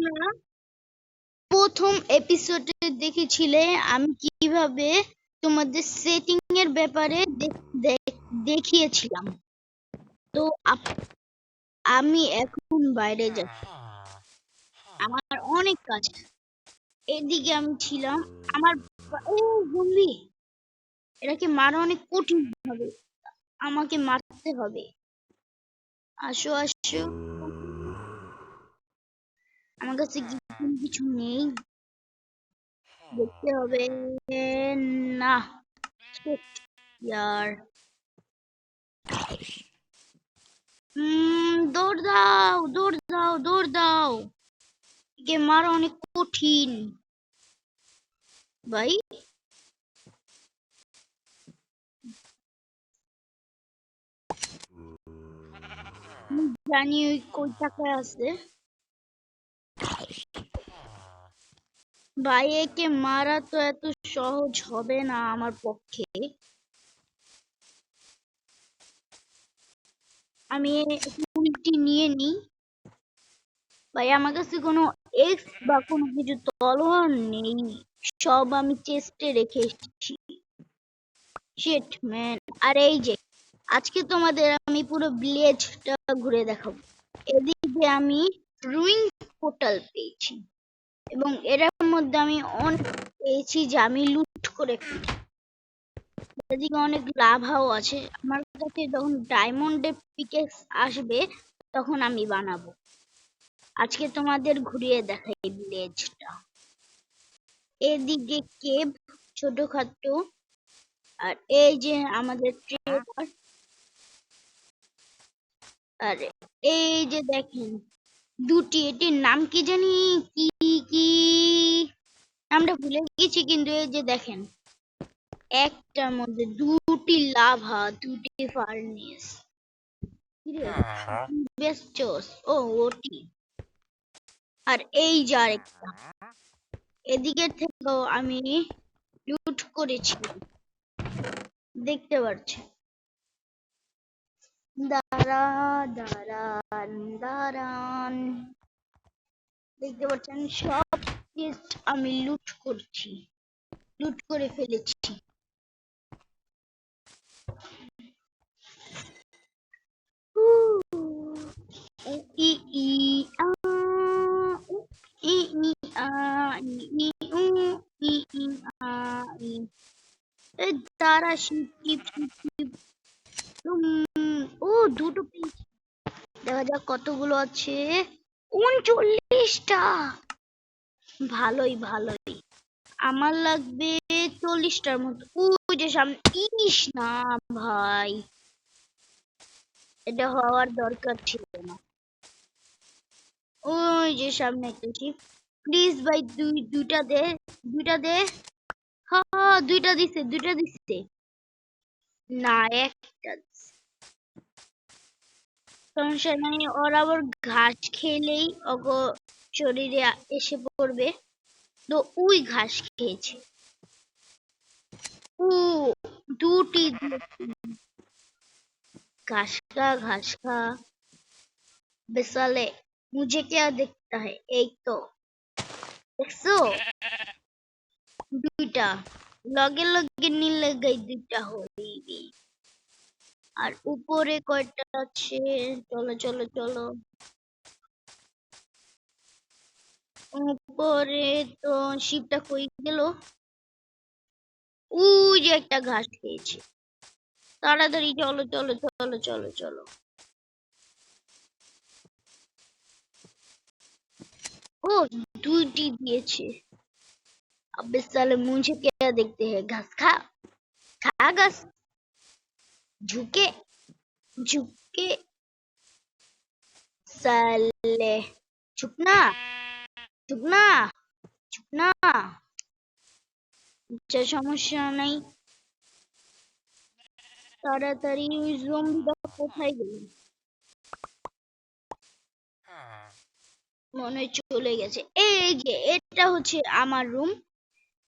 তোমরা প্রথম এপিসোডে দেখেছিলে আমি কিভাবে তোমাদের সেটিং এর ব্যাপারে দেখিয়েছিলাম। তো আমি এখন বাইরে যাচ্ছি, আমার অনেক কাজ। এদিকে আমি ছিলাম আমার জম্বি, এটাকে মারা অনেক কঠিন হবে, আমাকে মারতে হবে। আসো আসো, আমার কাছে কিছু নেই, দেখতে হবে না यार। দৌড় দাও দৌড় দাও দৌড় দাও, একে মারা অনেক কঠিন ভাই। জানি ওই কই টাকায় আছে ভাই, একে মারা তো এত সহজ হবে না আমার পক্ষে। আমি উল্টি নিয়ে নিই ভাই, আমার কাছে কোনো এক্স বা কোনো কিছু তলোয়ার নেই, সব আমি চেস্টে রেখে এসেছি। Shit man. আর এই যে আজকে তোমাদের আমি পুরো ভিলেজটা ঘুরে দেখাবো। এদিকে আমি রুইং পোর্টাল পেয়েছি এবং এর মধ্যে আমি অনেক পেয়েছি যে আমি লুট করে ফেলি। এদিকে অনেক লাভাও আছে, আমার কাছে যখন ডায়মন্ডের পিকেক্স আসবে তখন আমি বানাবো। আজকে তোমাদের ঘুরিয়ে দেখাই ভিলেজটা। এদিকে কেভ ছোটখাটো, আর এই যে আমাদের ট্রেডার, আর এই যে দেখেন দুটি, এটির নাম কি জানি, কি কি নামটা ভুলে গেছি, কিন্তু এই যে দেখেন একটার মধ্যে দুটি লাভা, দুটি ফার্নেস। ও ওটি, আর এই যে আরেকটা এদিকে থেকেও আমি লুট করেছি, দেখতে পাচ্ছেন। দাঁড়ান, দেখতে পাচ্ছেন সব আমি লুট করে ফেলেছি। তারা ও দুটো পেয়েছি, দেখা যাক কতগুলো আছে। 39টা, ভালোই। আমার লাগবে 40টার মতো। ওই যে সামনে, ইস না ভাই, এটা হওয়ার দরকার ছিল না। ওই যে সামনে একটা শিপ, প্লিজ ভাই দুইটা দে। হ্যাঁ দুইটা দিছে না, একটা সমস্যা নাই, ওরা আবার ঘাস খেলেই ওগো শরীরে এসে পড়বে, তো ওই ঘাস খেয়েছে। ও দুটি, घास खा बेसाले, मुझे क्या दिखता है, एक तो দেখছো দুইটা লগে নিলে গাই দুইটা হইবি। আর উপরে কয়টা আছে, চলো উপরে তো শিপটা কই গেল, ওই যে একটা ঘাস খেয়েছে, তাড়াতাড়ি চলো। ও দুইটি দিয়েছে, अबे साले मुझे क्या देखते हैं, घास खा घास, झुके साले, चुप ना আচ্ছা সমস্যা নাই। তাড়াতাড়ি ওই জম্বিটা কোথায় গেল, মনে চলে গেছে। এই যে এটা হচ্ছে আমার রুম,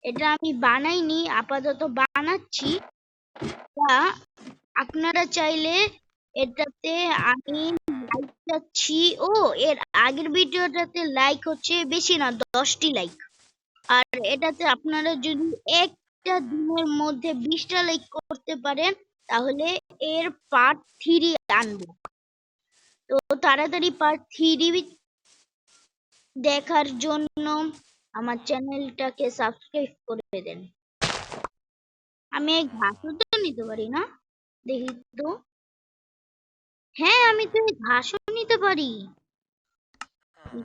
এটা আমি বানাইনি, আপাতত বানাচ্ছি। আপনারা চাইলে এটাতে আমি যাচ্ছি। ও, এর আগের ভিডিওটাতে লাইক হচ্ছে বেশি না, 10টি লাইক। আর এটাতে আপনারা যদি একটা দিনের মধ্যে 20টা লাইক করতে পারেন তাহলে এর পার্ট 3 আনবো। তো তাড়াতাড়ি পার্ট 3 দেখার জন্য আমার চ্যানেলটাকে সাবস্ক্রাইব করে দেন। আমি এই ঘাসও তো নিতে পারি না, দেখি তো। হ্যাঁ, আমি তো এই ঘাসও নিতে পারি।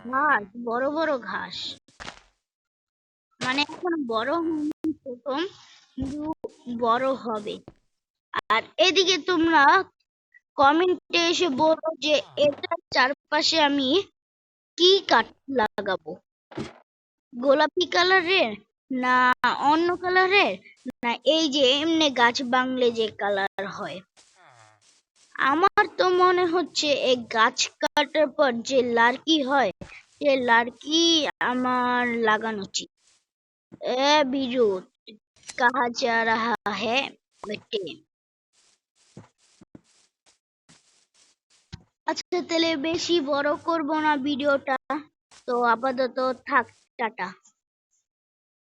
ঘাস, বড় বড় ঘাস, মানে এখন বড় হয়নি প্রথম, কিন্তু বড় হবে। আর এদিকে তোমরা কমেন্টে এসে বলো যে এটার চারপাশে আমি কি কাঠ লাগাবো, গোলাপি কালারের না অন্য কালারের, না এই যে এমনি গাছ বাংলে যে কালার হয়। আমার তো মনে হচ্ছে এই গাছ কাটার পর যে লার্কি হয়, সে লার্কি আমার লাগানো উচিত। এ বিজু, কাহা যা রাহা হ্যায় বেটে? আচ্ছা, তাহলে বেশি বড় করব না ভিডিওটা, তো আপাতত থাক, টাটা।